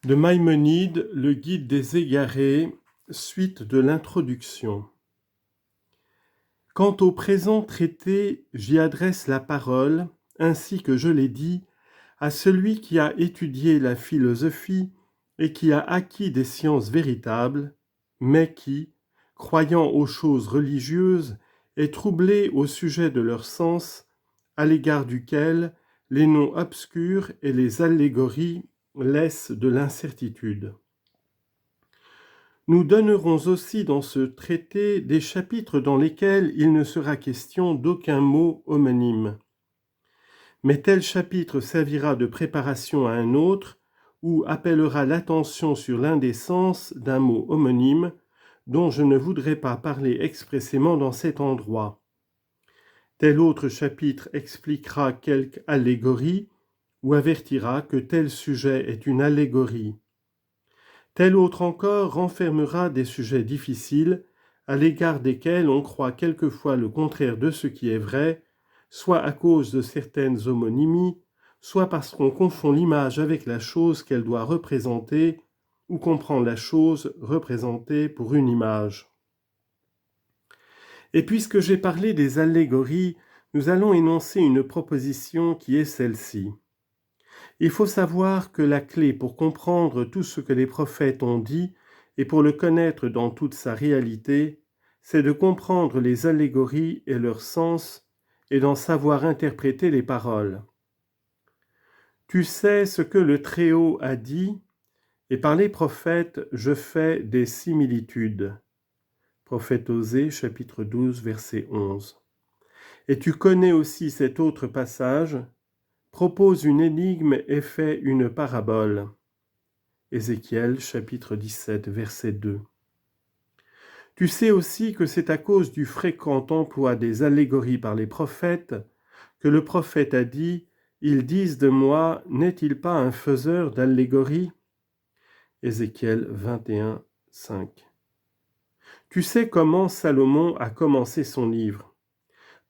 De Maïmonide, le guide des égarés, suite de l'introduction. Quant au présent traité, j'y adresse la parole, ainsi que je l'ai dit, à celui qui a étudié la philosophie et qui a acquis des sciences véritables, mais qui, croyant aux choses religieuses, est troublé au sujet de leur sens, à l'égard duquel les noms obscurs et les allégories laissent de l'incertitude. Nous donnerons aussi dans ce traité des chapitres dans lesquels il ne sera question d'aucun mot homonyme. Mais tel chapitre servira de préparation à un autre, ou appellera l'attention sur l'un des sens d'un mot homonyme, dont je ne voudrais pas parler expressément dans cet endroit. Tel autre chapitre expliquera quelque allégorie, ou avertira que tel sujet est une allégorie. Tel autre encore renfermera des sujets difficiles, à l'égard desquels on croit quelquefois le contraire de ce qui est vrai, soit à cause de certaines homonymies, soit parce qu'on confond l'image avec la chose qu'elle doit représenter, ou qu'on prend la chose représentée pour une image. Et puisque j'ai parlé des allégories, nous allons énoncer une proposition qui est celle-ci. Il faut savoir que la clé pour comprendre tout ce que les prophètes ont dit et pour le connaître dans toute sa réalité, c'est de comprendre les allégories et leur sens et d'en savoir interpréter les paroles. Tu sais ce que le Très-Haut a dit, et par les prophètes je fais des similitudes. Prophète Osée, chapitre 12, verset 11. Et tu connais aussi cet autre passage, propose une énigme et fait une parabole. Ézéchiel, chapitre 17, verset 2. Tu sais aussi que c'est à cause du fréquent emploi des allégories par les prophètes que le prophète a dit « Ils disent de moi, n'est-il pas un faiseur d'allégories » Ézéchiel 21, 5. Tu sais comment Salomon a commencé son livre.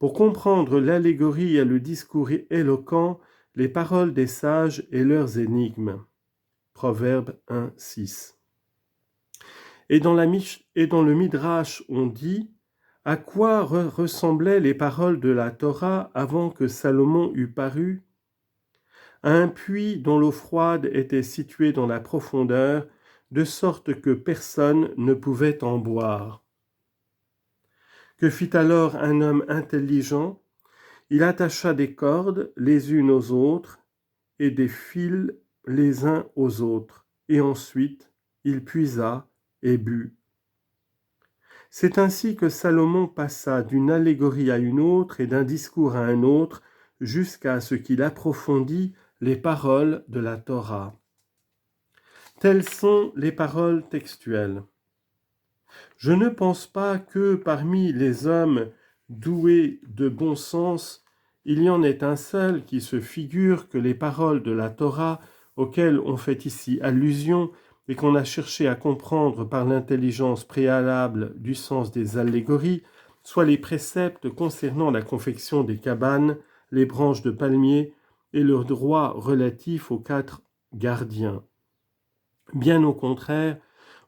Pour comprendre l'allégorie et le discours éloquent, les paroles des sages et leurs énigmes. Proverbe 1, 6. Et dans le Midrash, on dit « À quoi ressemblaient les paroles de la Torah avant que Salomon eût paru ? À un puits dont l'eau froide était située dans la profondeur, de sorte que personne ne pouvait en boire. Que fit alors un homme intelligent ? Il attacha des cordes les unes aux autres et des fils les uns aux autres, et ensuite il puisa et but. C'est ainsi que Salomon passa d'une allégorie à une autre et d'un discours à un autre, jusqu'à ce qu'il approfondit les paroles de la Torah. Telles sont les paroles textuelles. Je ne pense pas que parmi les hommes doués de bon sens, il y en ait un seul qui se figure que les paroles de la Torah auxquelles on fait ici allusion et qu'on a cherché à comprendre par l'intelligence préalable du sens des allégories, soient les préceptes concernant la confection des cabanes, les branches de palmier et leurs droits relatifs aux 4 gardiens. Bien au contraire,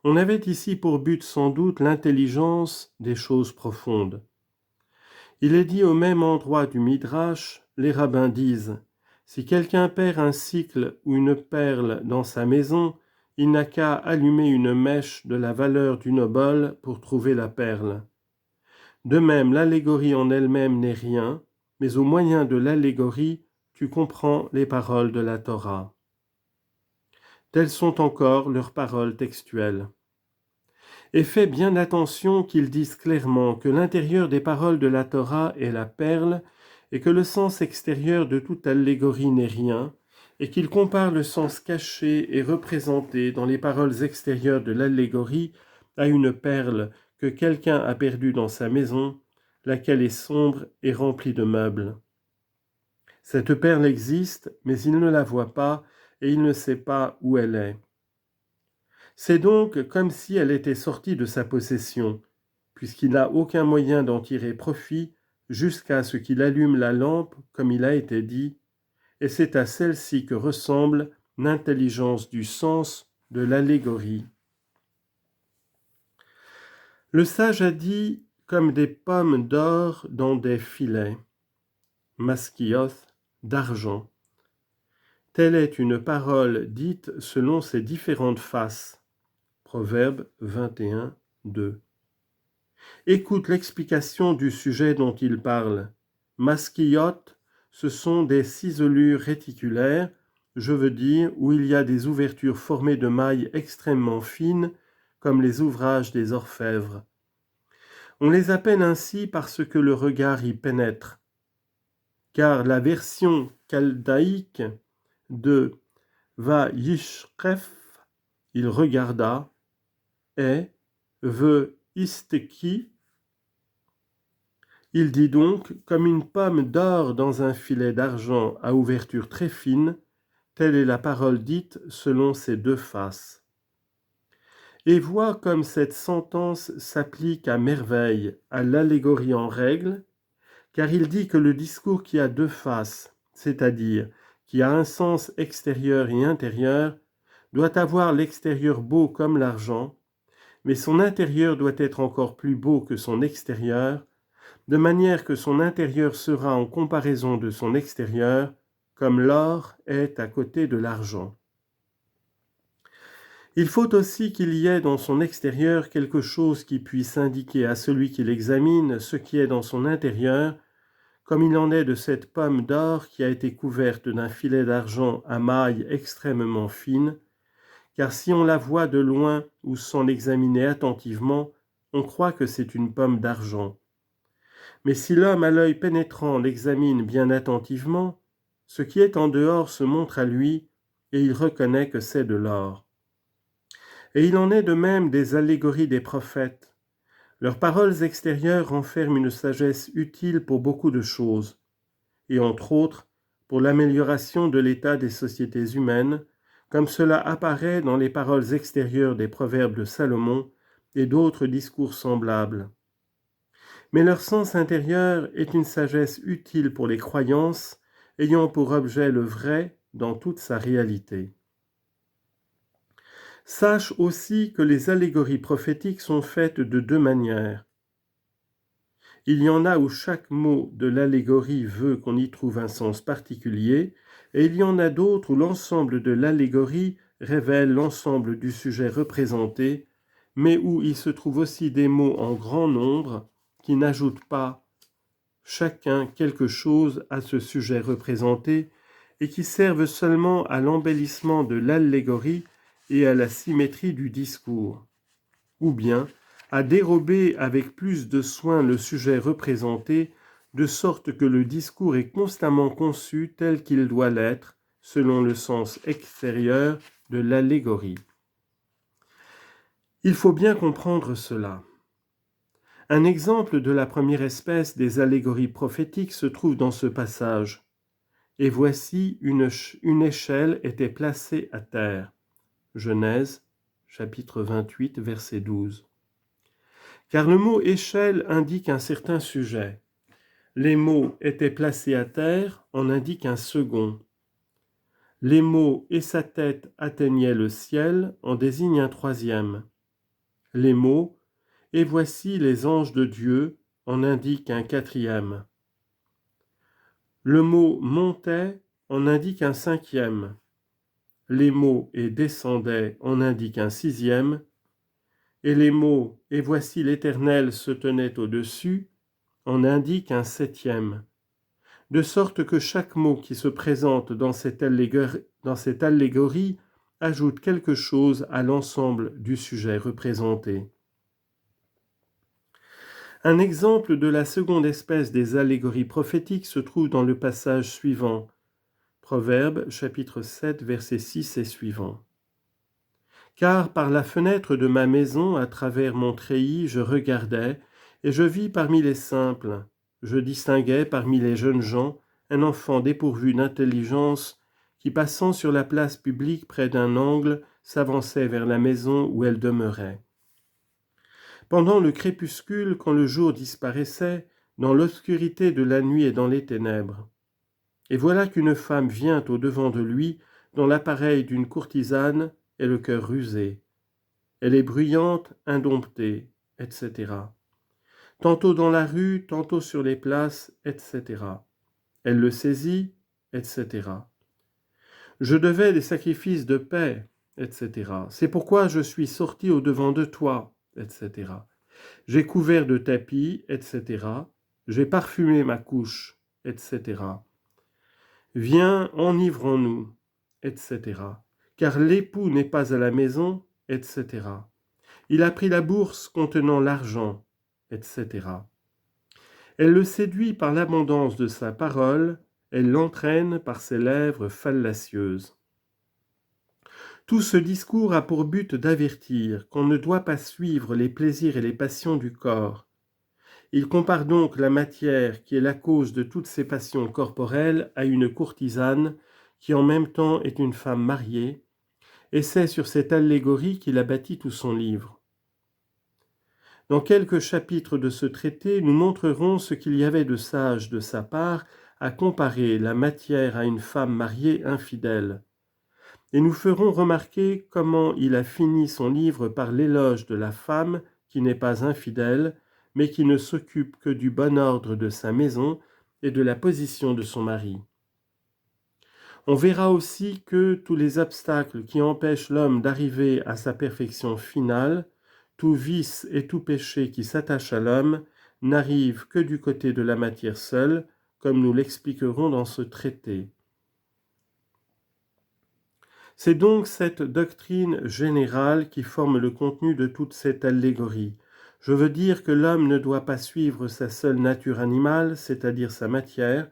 on avait ici pour but sans doute l'intelligence des choses profondes. Il est dit au même endroit du Midrash, les rabbins disent « Si quelqu'un perd un sicle ou une perle dans sa maison, il n'a qu'à allumer une mèche de la valeur d'une obole pour trouver la perle. » De même, l'allégorie en elle-même n'est rien, mais au moyen de l'allégorie, tu comprends les paroles de la Torah. Telles sont encore leurs paroles textuelles. Et fais bien attention qu'ils disent clairement que l'intérieur des paroles de la Torah est la perle et que le sens extérieur de toute allégorie n'est rien, et qu'ils comparent le sens caché et représenté dans les paroles extérieures de l'allégorie à une perle que quelqu'un a perdue dans sa maison, laquelle est sombre et remplie de meubles. Cette perle existe, mais il ne la voit pas et il ne sait pas où elle est. C'est donc comme si elle était sortie de sa possession, puisqu'il n'a aucun moyen d'en tirer profit jusqu'à ce qu'il allume la lampe, comme il a été dit, et c'est à celle-ci que ressemble l'intelligence du sens de l'allégorie. Le sage a dit comme des pommes d'or dans des filets, maskioth, d'argent. Telle est une parole dite selon ses différentes faces. Proverbe 21, 2. Écoute l'explication du sujet dont il parle. Maskioth, ce sont des ciselures réticulaires, je veux dire où il y a des ouvertures formées de mailles extrêmement fines, comme les ouvrages des orfèvres. On les appelle ainsi parce que le regard y pénètre, car la version chaldaïque de Va-yishref, il regarda, est Ve-isteki. Il dit donc, comme une pomme d'or dans un filet d'argent à ouverture très fine, telle est la parole dite selon ses deux faces. Et vois comme cette sentence s'applique à merveille à l'allégorie en règle, car il dit que le discours qui a deux faces, c'est-à-dire qui a un sens extérieur et intérieur, doit avoir l'extérieur beau comme l'argent, mais son intérieur doit être encore plus beau que son extérieur, de manière que son intérieur sera en comparaison de son extérieur, comme l'or est à côté de l'argent. Il faut aussi qu'il y ait dans son extérieur quelque chose qui puisse indiquer à celui qui l'examine ce qui est dans son intérieur, comme il en est de cette pomme d'or qui a été couverte d'un filet d'argent à mailles extrêmement fines, car si on la voit de loin ou sans l'examiner attentivement, on croit que c'est une pomme d'argent. Mais si l'homme à l'œil pénétrant l'examine bien attentivement, ce qui est en dehors se montre à lui, et il reconnaît que c'est de l'or. Et il en est de même des allégories des prophètes. Leurs paroles extérieures renferment une sagesse utile pour beaucoup de choses, et entre autres pour l'amélioration de l'état des sociétés humaines, comme cela apparaît dans les paroles extérieures des proverbes de Salomon et d'autres discours semblables. Mais leur sens intérieur est une sagesse utile pour les croyances, ayant pour objet le vrai dans toute sa réalité. Sache aussi que les allégories prophétiques sont faites de deux manières. Il y en a où chaque mot de l'allégorie veut qu'on y trouve un sens particulier, et il y en a d'autres où l'ensemble de l'allégorie révèle l'ensemble du sujet représenté, mais où il se trouve aussi des mots en grand nombre qui n'ajoutent pas chacun quelque chose à ce sujet représenté et qui servent seulement à l'embellissement de l'allégorie et à la symétrie du discours, ou bien à dérober avec plus de soin le sujet représenté, de sorte que le discours est constamment conçu tel qu'il doit l'être, selon le sens extérieur de l'allégorie. Il faut bien comprendre cela. Un exemple de la première espèce des allégories prophétiques se trouve dans ce passage. Et voici une échelle était placée à terre. Genèse, chapitre 28, verset 12. Car le mot échelle indique un certain sujet. Les mots étaient placés à terre en indiquent un second. Les mots et sa tête atteignaient le ciel en désignent un troisième. Les mots et voici les anges de Dieu en indiquent un quatrième. Le mot montait en indique un cinquième. Les mots et descendait en indiquent un sixième. Et les mots « Et voici l'Éternel se tenait au-dessus » en indiquent un septième, de sorte que chaque mot qui se présente dans cette allégorie ajoute quelque chose à l'ensemble du sujet représenté. Un exemple de la seconde espèce des allégories prophétiques se trouve dans le passage suivant, Proverbes chapitre 7, versets 6 et suivants. Car par la fenêtre de ma maison, à travers mon treillis, je regardais, et je vis parmi les simples, je distinguais parmi les jeunes gens un enfant dépourvu d'intelligence qui, passant sur la place publique près d'un angle, s'avançait vers la maison où elle demeurait. Pendant le crépuscule, quand le jour disparaissait, dans l'obscurité de la nuit et dans les ténèbres. Et voilà qu'une femme vient au-devant de lui, dans l'appareil d'une courtisane, et le cœur rusé. Elle est bruyante, indomptée, etc. Tantôt dans la rue, tantôt sur les places, etc. Elle le saisit, etc. Je devais des sacrifices de paix, etc. C'est pourquoi je suis sorti au-devant de toi, etc. J'ai couvert de tapis, etc. J'ai parfumé ma couche, etc. Viens, enivrons-nous, etc. Car l'époux n'est pas à la maison, etc. Il a pris la bourse contenant l'argent, etc. Elle le séduit par l'abondance de sa parole, elle l'entraîne par ses lèvres fallacieuses. Tout ce discours a pour but d'avertir qu'on ne doit pas suivre les plaisirs et les passions du corps. Il compare donc la matière, qui est la cause de toutes ces passions corporelles, à une courtisane, qui en même temps est une femme mariée, et c'est sur cette allégorie qu'il a bâti tout son livre. Dans quelques chapitres de ce traité, nous montrerons ce qu'il y avait de sage de sa part à comparer la matière à une femme mariée infidèle. Et nous ferons remarquer comment il a fini son livre par l'éloge de la femme qui n'est pas infidèle, mais qui ne s'occupe que du bon ordre de sa maison et de la position de son mari. On verra aussi que tous les obstacles qui empêchent l'homme d'arriver à sa perfection finale, tout vice et tout péché qui s'attache à l'homme, n'arrivent que du côté de la matière seule, comme nous l'expliquerons dans ce traité. C'est donc cette doctrine générale qui forme le contenu de toute cette allégorie. Je veux dire que l'homme ne doit pas suivre sa seule nature animale, c'est-à-dire sa matière,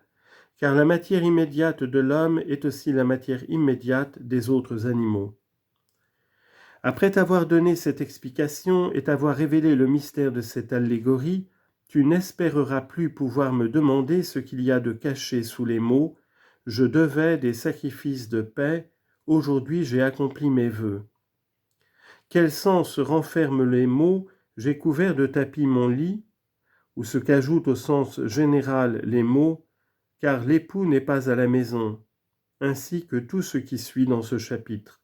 car la matière immédiate de l'homme est aussi la matière immédiate des autres animaux. Après t'avoir donné cette explication et t'avoir révélé le mystère de cette allégorie, tu n'espéreras plus pouvoir me demander ce qu'il y a de caché sous les mots « Je devais des sacrifices de paix ». Aujourd'hui, j'ai accompli mes vœux. Quel sens renferment les mots « j'ai couvert de tapis mon lit » ou ce qu'ajoutent au sens général les mots « car l'époux n'est pas à la maison », ainsi que tout ce qui suit dans ce chapitre.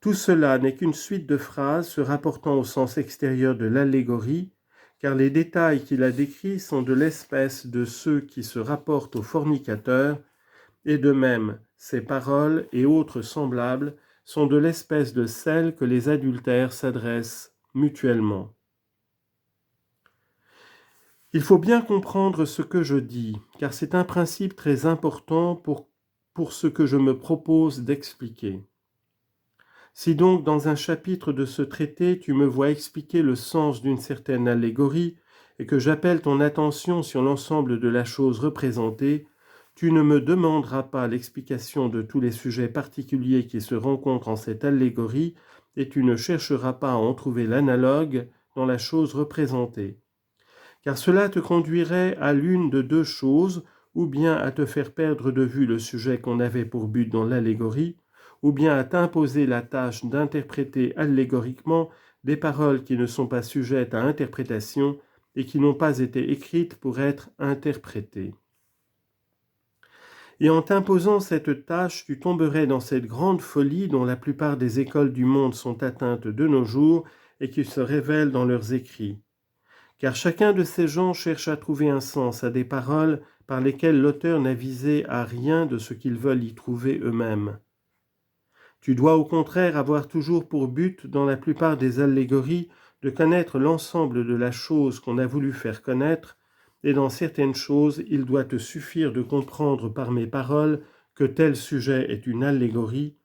Tout cela n'est qu'une suite de phrases se rapportant au sens extérieur de l'allégorie, car les détails qu'il a décrits sont de l'espèce de ceux qui se rapportent aux fornicateurs, et de même, ces paroles et autres semblables sont de l'espèce de celles que les adultères s'adressent mutuellement. Il faut bien comprendre ce que je dis, car c'est un principe très important pour ce que je me propose d'expliquer. Si donc dans un chapitre de ce traité tu me vois expliquer le sens d'une certaine allégorie et que j'appelle ton attention sur l'ensemble de la chose représentée, tu ne me demanderas pas l'explication de tous les sujets particuliers qui se rencontrent en cette allégorie et tu ne chercheras pas à en trouver l'analogue dans la chose représentée. Car cela te conduirait à l'une de deux choses, ou bien à te faire perdre de vue le sujet qu'on avait pour but dans l'allégorie, ou bien à t'imposer la tâche d'interpréter allégoriquement des paroles qui ne sont pas sujettes à interprétation et qui n'ont pas été écrites pour être interprétées. Et en t'imposant cette tâche, tu tomberais dans cette grande folie dont la plupart des écoles du monde sont atteintes de nos jours et qui se révèlent dans leurs écrits. Car chacun de ces gens cherche à trouver un sens à des paroles par lesquelles l'auteur n'a visé à rien de ce qu'ils veulent y trouver eux-mêmes. Tu dois au contraire avoir toujours pour but, dans la plupart des allégories, de connaître l'ensemble de la chose qu'on a voulu faire connaître, et dans certaines choses, il doit te suffire de comprendre par mes paroles que tel sujet est une allégorie,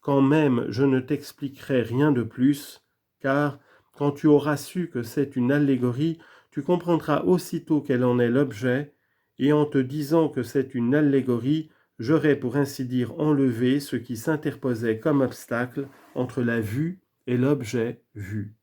quand même je ne t'expliquerai rien de plus, car, quand tu auras su que c'est une allégorie, tu comprendras aussitôt quel en est l'objet, et en te disant que c'est une allégorie, j'aurais pour ainsi dire enlevé ce qui s'interposait comme obstacle entre la vue et l'objet vu.